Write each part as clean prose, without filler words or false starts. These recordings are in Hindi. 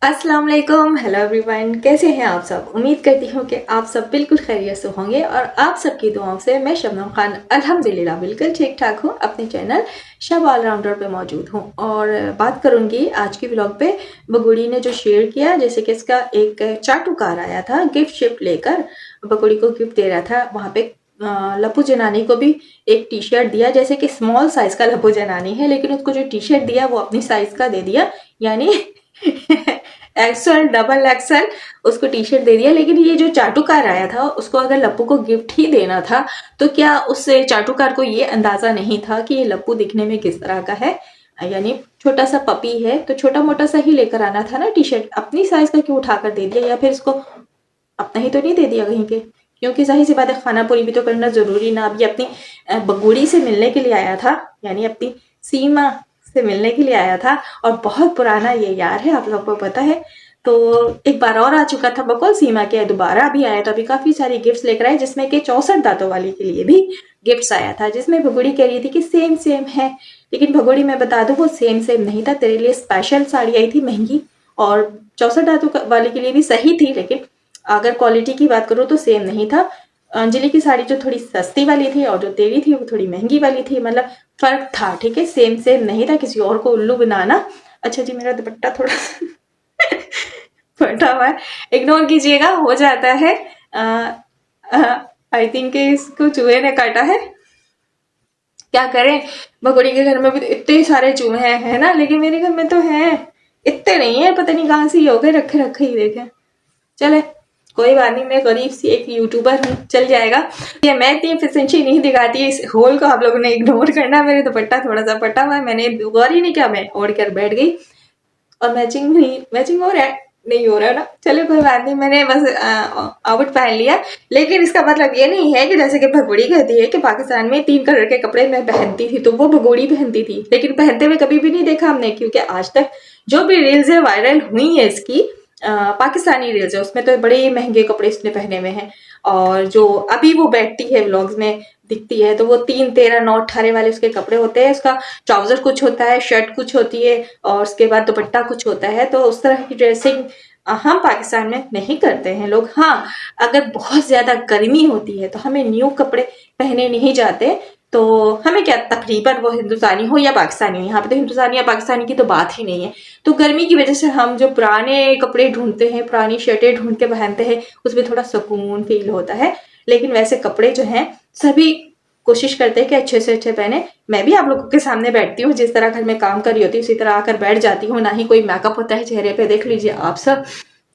अस्सलाम वालेकुम, हेलो एवरीवन। कैसे हैं आप सब? उम्मीद करती हूँ कि आप सब बिल्कुल खैरियत से होंगे और आप सबकी दुआओं से मैं शबनम खान अल्हम्दुलिल्लाह बिल्कुल ठीक ठाक हूँ। अपने चैनल शब ऑलराउंडर पे मौजूद हूँ और बात करूँगी आज की व्लॉग पे। बगुड़ी ने जो शेयर किया, जैसे कि इसका एक चाटुकार आया था गिफ्ट शिफ्ट लेकर, बगुड़ी को गिफ्ट दे रहा था। वहाँ पे लप्पू जनानी को भी एक टी शर्ट दिया, जैसे कि स्मॉल साइज का लप्पू जनानी है, लेकिन उसको जो टी शर्ट दिया वो अपनी साइज का दे दिया, यानी एक्सल डबल एक्सल उसको टी शर्ट दे दिया। लेकिन ये जो चाटुकार आया था उसको अगर लप्पू को गिफ्ट ही देना था तो क्या उस चाटुकार को ये अंदाजा नहीं था कि ये लप्पू दिखने में किस तरह का है, यानी छोटा सा पपी है तो छोटा मोटा सा ही लेकर आना था ना टी शर्ट। अपनी साइज का क्यों उठाकर दे दिया, या फिर इसको अपना ही तो नहीं दे दिया कहीं के? क्योंकि जाहिर सी बात है, खाना पूरी भी तो करना जरूरी ना। अब ये अपनी बगुड़ी से मिलने के लिए आया था, यानी अपनी सीमा से मिलने के लिए आया था और बहुत पुराना ये यार है, आप लोगों को पता है। तो एक बार और आ चुका था बकौल सीमा के, दोबारा भी आया, तो अभी काफी सारी गिफ्ट्स लेकर आए, जिसमें कि 64 दांतों वाली के लिए भी गिफ्ट्स आया था, जिसमें भगोड़ी कह रही थी कि सेम सेम है। लेकिन भगोड़ी मैं बता दूं वो सेम सेम नहीं था, तेरे लिए स्पेशल साड़ी आई थी महंगी, और 64 दांतों वाली के लिए भी सही थी, लेकिन अगर क्वालिटी की बात करूँ तो सेम नहीं था। अंजलि की साड़ी जो थोड़ी सस्ती वाली थी और जो तेरी थी वो थोड़ी महंगी वाली थी, मतलब फर्क था, ठीक है, सेम सेम नहीं था, किसी और को उल्लू बनाना। अच्छा जी, मेरा दुपट्टा थोड़ा फटा हुआ है, इग्नोर कीजिएगा, हो जाता है। आई थिंक इसको चूहे ने काटा है, क्या करें। भगोड़ी के घर में भी इतने सारे चूहे हैं, है ना, लेकिन मेरे घर में तो हैं, इतने नहीं है, पता नहीं कहाँ से ही हो गए, रखे रखे ही देखे। चले कोई बात नहीं, मैं गरीब सी एक यूट्यूबर हूँ, चल जाएगा। ये मैं इतनी एफिशिएंसी नहीं दिखाती, इस होल को आप लोगों ने इग्नोर करना। मेरे दुपट्टा थोड़ा सा फटा हुआ है, मैंने गौर ही नहीं किया, मैं ओढ़ कर बैठ गई और मैचिंग नहीं, मैचिंग हो रहा है, नहीं हो रहा है ना, चलो कोई बात नहीं, मैंने बस आउट पहन लिया। लेकिन इसका मतलब ये नहीं है कि जैसे कि भगोड़ी कहती है कि पाकिस्तान में 3 कलर के कपड़े मैं पहनती थी, तो वो भगोड़ी पहनती थी, लेकिन पहनते हुए कभी भी नहीं देखा हमने, क्योंकि आज तक जो भी रील्स है वायरल हुई है इसकी, पाकिस्तानी रील्स है, उसमें तो बड़े महंगे कपड़े इसने पहने हुए हैं। और जो अभी वो बैठती है व्लॉग्स में दिखती है, तो वो 3, 13, 9, 18 वाले उसके कपड़े होते हैं। उसका ट्राउजर कुछ होता है, शर्ट कुछ होती है, और उसके बाद दुपट्टा कुछ होता है। तो उस तरह की ड्रेसिंग हम पाकिस्तान में नहीं करते हैं लोग। हाँ, अगर बहुत ज्यादा गर्मी होती है तो हमें न्यू कपड़े पहने नहीं जाते, तो हमें क्या, तकरीबन वो हिंदुस्तानी हो या पाकिस्तानी हो, यहाँ पे तो हिंदुस्तानी या पाकिस्तानी की तो बात ही नहीं है। तो गर्मी की वजह से हम जो पुराने कपड़े ढूंढते हैं, पुरानी शर्टें ढूंढ के पहनते हैं, उसमें थोड़ा सुकून फील होता है। लेकिन वैसे कपड़े जो हैं सभी कोशिश करते हैं कि अच्छे से अच्छे पहने। मैं भी आप लोगों के सामने बैठती हूँ, जिस तरह घर में काम कर रही होती हूँ उसी तरह आकर बैठ जाती हूँ। ना ही कोई मेकअप होता है चेहरे पे, देख लीजिए आप सब,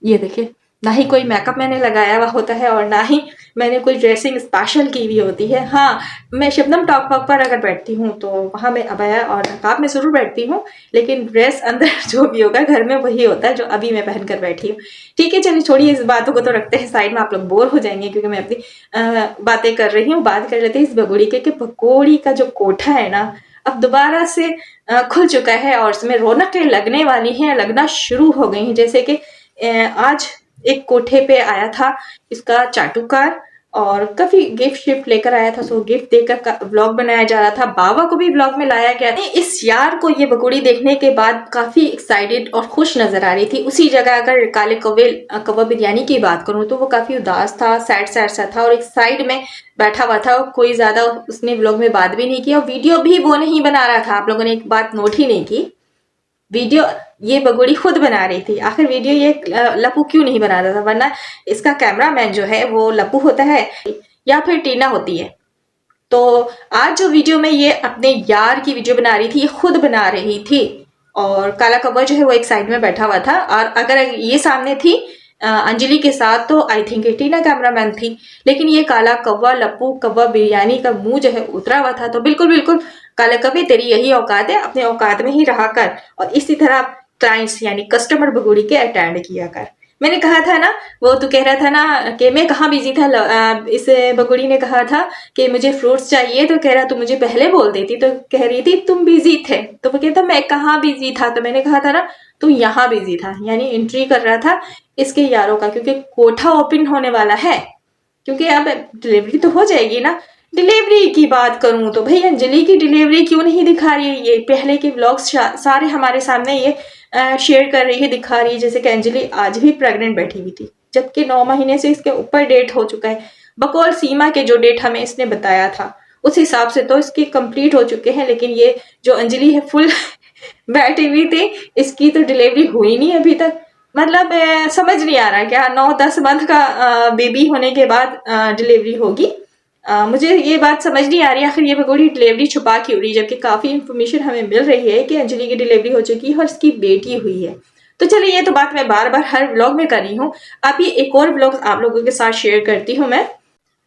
ये देखिए, ना ही कोई मेकअप मैंने लगाया हुआ होता है और ना ही मैंने कोई ड्रेसिंग स्पेशल की हुई होती है। हाँ, मैं शबनम टॉक वॉक पर अगर बैठती हूँ तो वहां मैं अबाया और नकाब में जरूर बैठती हूँ, लेकिन ड्रेस अंदर जो भी होगा घर में वही होता है जो अभी मैं पहन कर बैठी हूँ। ठीक है, चलिए छोड़िए, इस बातों को तो रखते हैं साइड में, आप लोग बोर हो जाएंगे क्योंकि मैं अपनी बातें कर रही हूँ। बात कर लेते हैं इस भगोड़ी के कि भगोड़ी का जो कोठा है ना, अब दोबारा से खुल चुका है और उसमें रौनकें लगने वाली हैं, लगना शुरू हो गई हैं। जैसे कि आज एक कोठे पे आया था इसका चाटुकार और काफी गिफ्ट शिफ्ट लेकर आया था, सो गिफ्ट देकर व्लॉग बनाया जा रहा था। बाबा को भी व्लॉग में लाया गया था। इस यार को ये बगुड़ी देखने के बाद काफी एक्साइटेड और खुश नजर आ रही थी। उसी जगह अगर काले कौवा बिरयानी की बात करूं तो वो काफी उदास था, सैड सैड सा था और एक साइड में बैठा हुआ था। कोई ज्यादा उसने व्लॉग में बात भी नहीं की और वीडियो भी वो नहीं बना रहा था। आप लोगों ने एक बात नोट ही नहीं की, वीडियो ये बगुड़ी खुद बना रही थी। आखिर वीडियो ये लप्पू क्यों नहीं बना रहा था, वरना इसका कैमरामैन जो है वो लप्पू होता है या फिर टीना होती है। तो आज जो वीडियो में ये अपने यार की वीडियो बना रही थी, ये खुद बना रही थी और काला कौवा जो है वो एक साइड में बैठा हुआ था। और अगर ये सामने थी अंजलि के साथ तो आई थिंक टीना कैमरामैन थी, लेकिन ये काला कौवा लप्पू कौवा बिरयानी का मुंह जो है उतरा हुआ था। तो बिल्कुल बिल्कुल काला कौवे, तेरी यही औकात है, अपने औकात में ही रहा कर और इसी तरह क्लाइंट्स यानी कस्टमर बगुड़ी के अटेंड किया कर। मैंने कहा था ना, वो तू कह रहा था ना कि मैं कहाँ बिजी था, इस बगुड़ी ने कहा था कि मुझे फ्रूट्स चाहिए, तो कह रहा तू मुझे पहले बोल देती, तो कह रही थी तुम बिजी थे, तो वो कहता मैं कहाँ बिजी था, तो मैंने कहा था ना तू यहाँ बिजी था, यानी एंट्री कर रहा था इसके यारों का, क्योंकि कोठा ओपन होने वाला है, क्योंकि अब डिलीवरी तो हो जाएगी ना। डिलीवरी की बात करूं तो भाई अंजलि की डिलीवरी क्यों नहीं दिखा रही है, ये पहले के व्लॉग्स सारे हमारे सामने ये शेयर कर रही है, दिखा रही है जैसे कि अंजलि आज भी प्रेग्नेंट बैठी हुई थी, जबकि 9 महीने से इसके ऊपर डेट हो चुका है। बकौल सीमा के जो डेट हमें इसने बताया था उस हिसाब से तो इसकी कंप्लीट हो चुके हैं, लेकिन ये जो अंजलि है फुल बैठी हुई थी, इसकी तो डिलीवरी हुई नहीं अभी तक। मतलब समझ नहीं आ रहा क्या 9-10 मंथ का बेबी होने के बाद डिलीवरी होगी। मुझे ये बात समझ नहीं आ रही आखिर ये बगोड़ी डिलीवरी छुपा क्यों रही, जबकि काफी इन्फॉर्मेशन हमें मिल रही है कि अंजलि की डिलीवरी हो चुकी है और इसकी बेटी हुई है। तो चलिए ये तो बात मैं बार बार हर व्लॉग में कर रही हूँ। अब ये एक और व्लॉग आप लोगों के साथ शेयर करती हूँ मैं,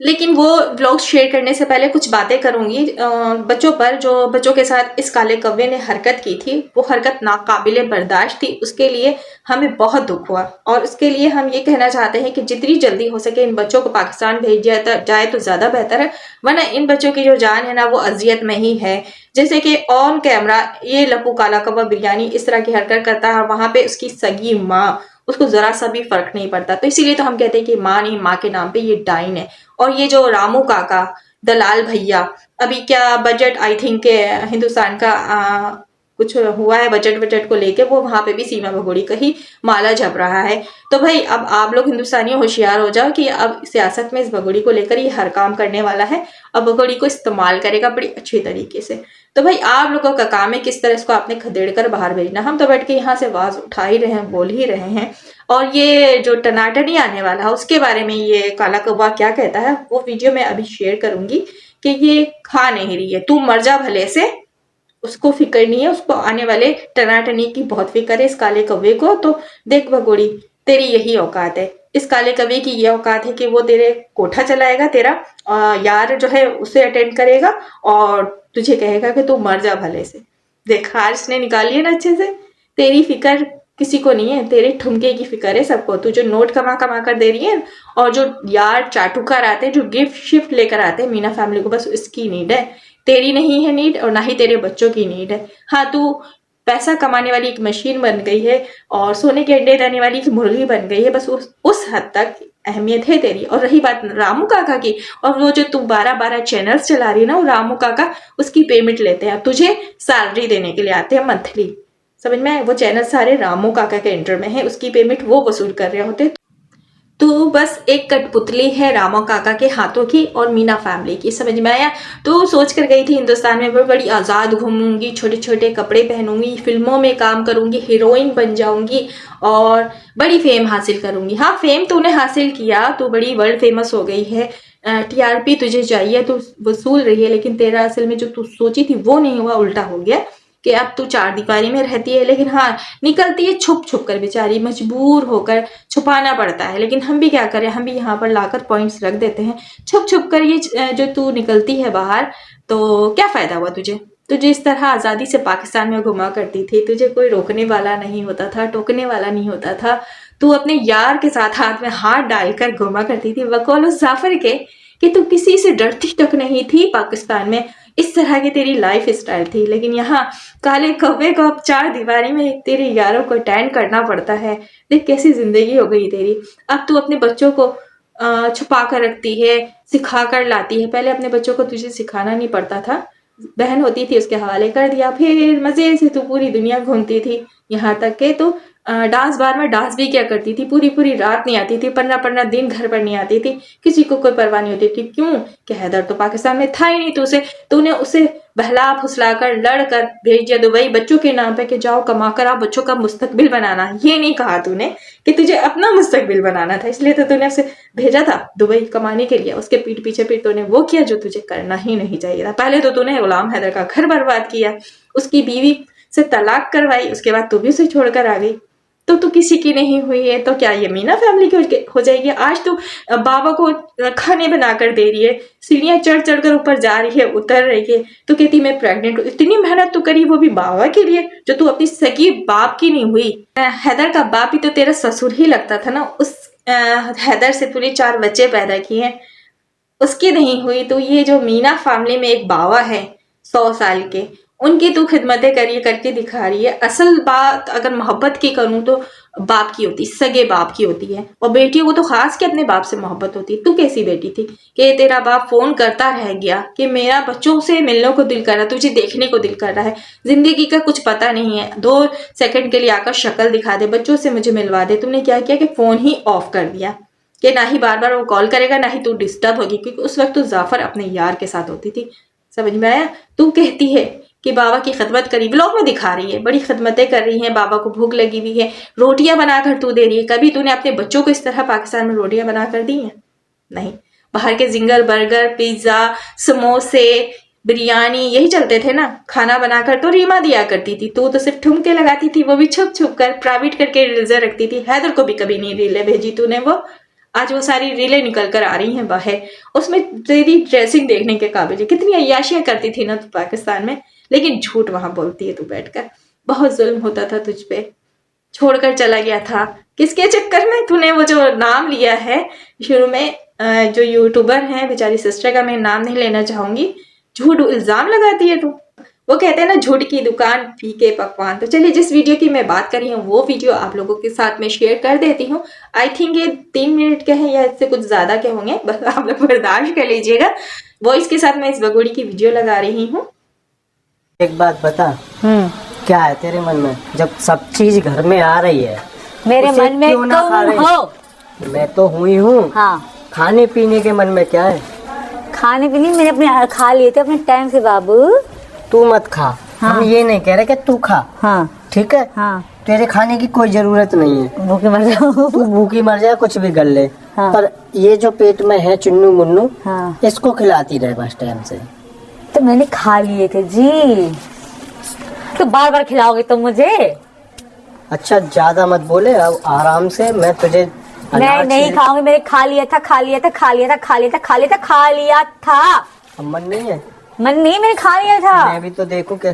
लेकिन वो व्लॉग शेयर करने से पहले कुछ बातें करूंगी बच्चों पर, जो बच्चों के साथ इस काले कौवे ने हरकत की थी। वो हरकत नाकाबिले बर्दाश्त थी, उसके लिए हमें बहुत दुख हुआ और उसके लिए हम ये कहना चाहते हैं कि जितनी जल्दी हो सके इन बच्चों को पाकिस्तान भेज जाए तो ज्यादा बेहतर है, वरना इन बच्चों की जो जान है ना वो अजियत में ही है। जैसे कि ऑन कैमरा ये लप्पू काला कौवा बिरयानी इस तरह की हरकत करता है, वहां पे उसकी सगी माँ, उसको जरा सा भी फर्क नहीं पड़ता। तो इसीलिए तो हम कहते हैं कि माँ नहीं, माँ के नाम पे ये डाइन है। और ये जो रामू काका, दलाल भैया, अभी क्या बजट आई थिंक हिंदुस्तान का कुछ हुआ है बजट को लेके, वो वहां पे भी सीमा भगोड़ी का ही माला जप रहा है। तो भाई अब आप लोग हिंदुस्तानी होशियार हो जाओ कि अब सियासत में इस भगोड़ी को लेकर ये हर काम करने वाला है। अब भगोड़ी को इस्तेमाल करेगा बड़ी अच्छी तरीके से। तो भाई आप लोगों का काम है किस तरह इसको आपने खदेड़ कर बाहर भेजना। हम तो बैठ के यहाँ से आवाज उठा ही रहे हैं, बोल ही रहे हैं। और ये जो टनाटनी आने वाला है उसके बारे में ये काला कौवा क्या कहता है वो वीडियो मैं अभी शेयर करूंगी कि ये खा नहीं रही है, तू मर जा भले से, उसको फिक्र नहीं है, उसको आने वाले टनाटनी की बहुत फिक्र है इस काले कौवे को। तो देख भगोड़ी, तेरी यही औकात है, इस काले कौवे की ये औकात है कि वो तेरे कोठा चलाएगा, तेरा यार जो है उसे अटेंड करेगा और तुझे कहेगा कि तू मर जा भले से। देख हार्स ने निकाली है ना अच्छे से, तेरी फिक्र किसी को नहीं है, तेरे ठुमके की फिक्र है सबको। तू जो नोट कमा कमा कर दे रही है और जो यार चाटुकार आते हैं, जो गिफ्ट शिफ्ट लेकर आते हैं मीना फैमिली को, बस इसकी नीड है, तेरी नहीं है नीड और ना ही तेरे बच्चों की नीड है। हाँ तू पैसा कमाने वाली एक मशीन बन गई है और सोने के अंडे देने वाली एक मुर्गी बन गई है, बस उस हद तक अहमियत है तेरी। और रही बात रामू काका की, और वो जो तू 12-12 चैनल्स चला रही है ना, वो रामू काका उसकी पेमेंट लेते हैं, तुझे सैलरी देने के लिए आते हैं मंथली, समझ में। वो चैनल सारे रामू काका के अंडर में है, उसकी पेमेंट वो वसूल कर रहे होते। तो बस एक कठपुतली है रामो काका के हाथों की और मीना फैमिली की, समझ में आया। तो सोच कर गई थी हिंदुस्तान में बड़ी आज़ाद घूमूंगी, छोटे छोटे कपड़े पहनूंगी, फिल्मों में काम करूंगी, हीरोइन बन जाऊंगी और बड़ी फेम हासिल करूंगी। हाँ फेम तूने हासिल किया, तू बड़ी वर्ल्ड फेमस हो गई है, टीआरपी तुझे चाहिए, तू वसूल रही है, लेकिन तेरा असल में जो तू सोची थी वो नहीं हुआ, उल्टा हो गया कि अब तू चार दीवारी में रहती है, लेकिन हाँ निकलती है छुप छुप कर, बेचारी मजबूर होकर छुपाना पड़ता है। लेकिन हम भी क्या करें, हम भी यहाँ पर लाकर पॉइंट्स रख देते हैं छुप छुप कर। ये जो तू निकलती है बाहर तो क्या फायदा हुआ तुझे, तुझे इस तरह आज़ादी से पाकिस्तान में घुमा करती थी, तुझे कोई रोकने वाला नहीं होता था, टोकने वाला नहीं होता था। तू अपने यार के साथ हाथ में हाथ डालकर घुमा करती थी बकौल उस जाफर के कि तू किसी से डरती तक नहीं थी पाकिस्तान में। इस तरह की तेरी लाइफ स्टाइल थी। लेकिन यहाँ काले कौवे को अब चार दीवारी में तेरे यारों को अटेंड करना पड़ता है। देख कैसी जिंदगी हो गई तेरी। अब तू अपने बच्चों को छुपा कर रखती है, सिखा कर लाती है। पहले अपने बच्चों को तुझे सिखाना नहीं पड़ता था, बहन होती थी उसके हवाले कर दिया, फिर मजे से तू पूरी दुनिया घूमती थी। यहाँ तक के तो डांस बार में डांस भी क्या करती थी, पूरी पूरी रात नहीं आती थी, 15-15 दिन घर पर नहीं आती थी, किसी को कोई परवाह नहीं होती थी। क्यों कि हैदर तो पाकिस्तान में था ही नहीं, तो तूने उसे बहला फुसला कर लड़ कर भेज दिया दुबई बच्चों के नाम पे कि जाओ कमा कर आओ, बच्चों का मुस्तकबिल बनाना। ये नहीं कहा तूने कि तुझे अपना मुस्तकबिल बनाना था, इसलिए तो तूने उसे भेजा था दुबई कमाने के लिए। उसके पीठ पीछे फिर तूने वो किया जो तुझे करना ही नहीं चाहिए था। पहले तो तूने गुलाम हैदर का घर बर्बाद किया, उसकी बीवी से तलाक करवाई, उसके बाद तू भी उसे छोड़कर आ गई। तो तू किसी की नहीं हुई है तो क्या ये मीना फैमिली की हो जाएगी। आज तू बाबा को खाने बना कर दे रही है, सीढ़ियां चढ़ चढ़ कर ऊपर जा रही है, उतर रही है, तो कहती मैं प्रेग्नेंट हूँ। इतनी मेहनत तो करी वो भी बाबा के लिए, जो तू अपनी सगी बाप की नहीं हुई। हैदर का बाप ही तो तेरा ससुर ही लगता था ना, उस हैदर से तूने 4 बच्चे पैदा किए हैं, उसकी नहीं हुई। तो ये जो मीना फैमिली में एक बाबा है 100 साल के, उनकी तू खिदमतें करिए करके दिखा रही है। असल बात अगर मोहब्बत की करूं तो बाप की होती, सगे बाप की होती है, और बेटियों को तो खास के अपने बाप से मोहब्बत होती है। तू कैसी बेटी थी कि तेरा बाप फोन करता रह गया कि मेरा बच्चों से मिलने को दिल कर रहा है, तुझे देखने को दिल कर रहा है, जिंदगी का कुछ पता नहीं है, 2 सेकंड के लिए आकर शक्ल दिखा दे, बच्चों से मुझे मिलवा दे। तुमने क्या किया कि फोन ही ऑफ कर दिया कि ना ही बार बार वो कॉल करेगा, ना ही तू डिस्टर्ब होगी, क्योंकि उस वक्त तो जाफर अपने यार के साथ होती थी। समझ में आया? तू कहती है कि बाबा की खिदमत करी, ब्लॉग में दिखा रही है, बड़ी खिदमतें कर रही हैं, बाबा को भूख लगी हुई है, रोटियां बनाकर तू दे रही है। कभी तूने अपने बच्चों को इस तरह पाकिस्तान में रोटियां बनाकर दी हैं? नहीं। बाहर के जिंगर, बर्गर, पिज्जा, समोसे, बिरयानी यही चलते थे ना। खाना बनाकर तो रीमा दिया करती थी, तू तो सिर्फ ठुमके लगाती थी, वो भी छुप छुप कर, प्राइवेट करके रील्स रखती थी। हैदर को भी कभी नहीं रीलें भेजी तूने। वो आज वो सारी रीलें निकल कर आ रही हैं बाहर, उसमें तेरी ड्रेसिंग देखने के काबिल है। कितनी अय्याशियां करती थी ना तू पाकिस्तान में, लेकिन झूठ वहां बोलती है तू बैठकर। बहुत जुल्म होता था तुझ पे, छोड़कर चला गया था। किसके चक्कर में? तूने वो जो नाम लिया है शुरू में, जो यूट्यूबर है बेचारी सिस्टर का मैं नाम नहीं लेना चाहूंगी, झूठ इल्जाम लगाती है तू। वो कहते हैं ना, झूठ की दुकान फीके पकवान। तो चलिए, जिस वीडियो की मैं बात कर रही हूँ वो वीडियो आप लोगों के साथ में शेयर कर देती हूँ। आई थिंक ये 3 मिनट के हैं या इससे कुछ ज्यादा के होंगे, बस आप लोग बर्दाश्त कर लीजिएगा। वॉइस के साथ मैं इस बगोड़ी की वीडियो लगा रही हूँ। एक बात बता, क्या है तेरे मन में जब सब चीज घर में आ रही है? मेरे मन में क्यों ना खा रहे? हो। मैं तो हुई हूँ। हाँ, खाने पीने के मन में क्या है? खाने पीने मैंने अपने खा लिए थे अपने टाइम से बाबू। तू मत खा। हाँ। हम ये नहीं कह रहे कि तू खा। हाँ ठीक है। हाँ, तेरे खाने की कोई जरूरत नहीं है, भूखे मर जाओ। तू भूखी मर जाए, कुछ भी कर ले। हाँ। पर ये जो पेट में है चुन्नू मुन्नू, हाँ, इसको खिलाती रहे बस टाइम से। तो मैंने खा लिए थे जी। तो बार बार खिलाओगे तुम मुझे? अच्छा, ज्यादा मत बोले, अब आराम से। मैं तुझे मैं नहीं खाऊंगी। मैंने खा लिया था, खा लिया था, खा लिया था, खा लिया था, खा लिया था, खा लिया था। अब मन नहीं है? मन नहीं, मैंने खा लिया था। मैं भी तो देखूं के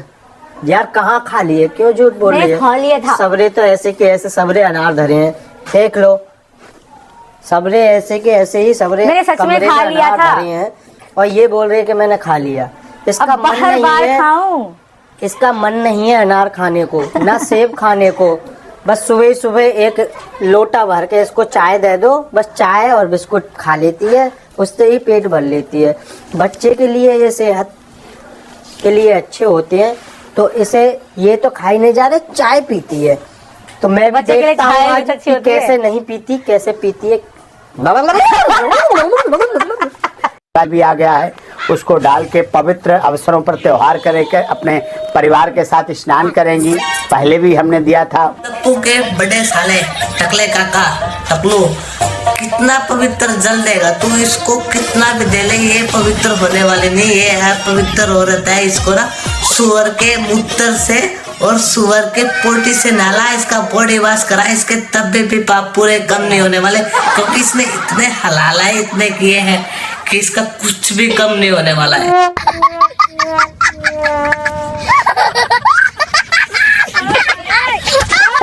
यार, कहाँ खा लिए? क्यों झूठ बोल रही है? मैंने खा लिया था। सबरे तो ऐसे के ऐसे सबरे अनार धरे हैं, देख लो। सबरे ऐसे के ऐसे ही सबरे मैंने सच में कमरे खा में लिया अनार था। धरे हैं, और ये बोल रहे हैं कि मैंने खा लिया। इसका अब मन हर नहीं बार है, खाऊं? इसका मन नहीं है अनार खाने को, ना सेब खाने को। बस सुबह सुबह एक लोटा भर के इसको चाय दे दो, बस चाय और बिस्कुट खा लेती है, उससे ही पेट भर लेती है। बच्चे के लिए ये सेहत के लिए अच्छे होते हैं, तो इसे ये तो खाई नहीं जा रहे, चाय पीती है। तो मैं भी बच्चे के लिए देखता हूँ चाय आज अच्छी कि होती है। कैसे नहीं पीती, कैसे पीती है। भी आ गया है, उसको डाल के पवित्र अवसरों पर त्योहार करके अपने परिवार के साथ स्नान करेंगी। पहले भी हमने दिया था। टप्पू के बड़े साले टकले काका टपलू, कितना पवित्र जल देगा तू इसको, कितना भी दे ले, ये पवित्र होने वाली नहीं। ये है पवित्र हो रहता है। इसको ना सुअर के मूत्र से और सुअर के पोटी से नहला, इसका बॉडी वॉश करा, इसके तब भी पाप पूरे कम नहीं होने वाले, क्योंकि इसने इतने हलाला है, इतने किए हैं कि इसका कुछ भी कम नहीं होने वाला है।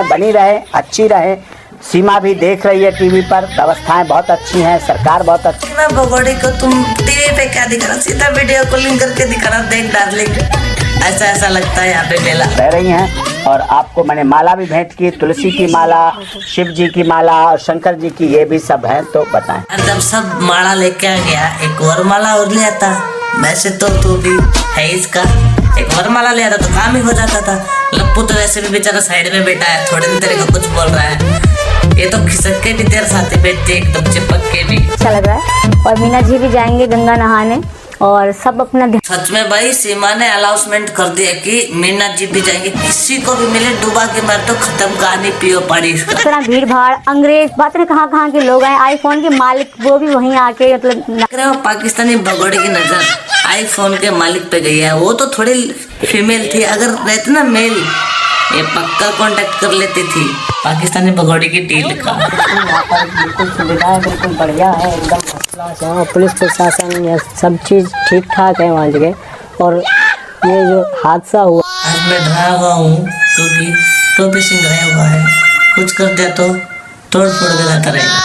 बनी रहे, अच्छी रहे। सीमा भी देख रही है टीवी पर, व्यवस्थाएं बहुत अच्छी हैं, सरकार बहुत अच्छी। ना भगोड़ी को तुम टीवी पे क्या दिखा रहा, सीधा वीडियो कॉलिंग करके दिखा रहा, देख डार्लिंग, ऐसा ऐसा लगता है यहाँ पे मेला रह रही हैं। और आपको मैंने माला भी भेंट की, तुलसी की माला, शिव जी की माला और शंकर जी की, ये भी सब है, तो बताएं। और जब सब माला लेके आ गया, एक और माला और लिया था। वैसे तो तू भी है इसका, एक और माला लिया था तो काम ही हो जाता था। लप्पू तो वैसे भी बेचारा साइड में बैठा है, थोड़े दिन तेरे को कुछ बोल रहा है। ये तो खिसक के भी तेरे साथ बैठते, एकदम चिपक के भी। अच्छा लग रहा है। और मीना जी भी जाएंगे गंगा नहाने, और सब अपना सच में भाई, सीमा ने अनाउंसमेंट कर दिया कि मीना जी भी जाएंगे। किसी को भी मिले डूबा के मर तो खत्म कहानी, पियो पानी। इतना भीड़ भाड़, अंग्रेज बात नहीं, कहाँ के लोग आए। आईफोन के मालिक वो भी वहीं आके मतलब पाकिस्तानी भगोड़े की नजर आईफोन के मालिक पे गई है। वो तो थोड़ी फीमेल थी, अगर रहती ना मेल, ये पक्का कांटेक्ट कर लेती थी पाकिस्तानी भगोड़े की डील का। बिल्कुल सुविधा बिल्कुल बढ़िया है, एकदम फर्स्ट क्लास है, और पुलिस प्रशासन ये सब चीज़ ठीक ठाक है वहाँ जगह। और ये जो हादसा हुआ, आज मैं डरा हुआ हूँ क्योंकि टोपी सिंह गया हुआ है, कुछ कर दिया तो तोड़ फोड़ के जाता रहेगा।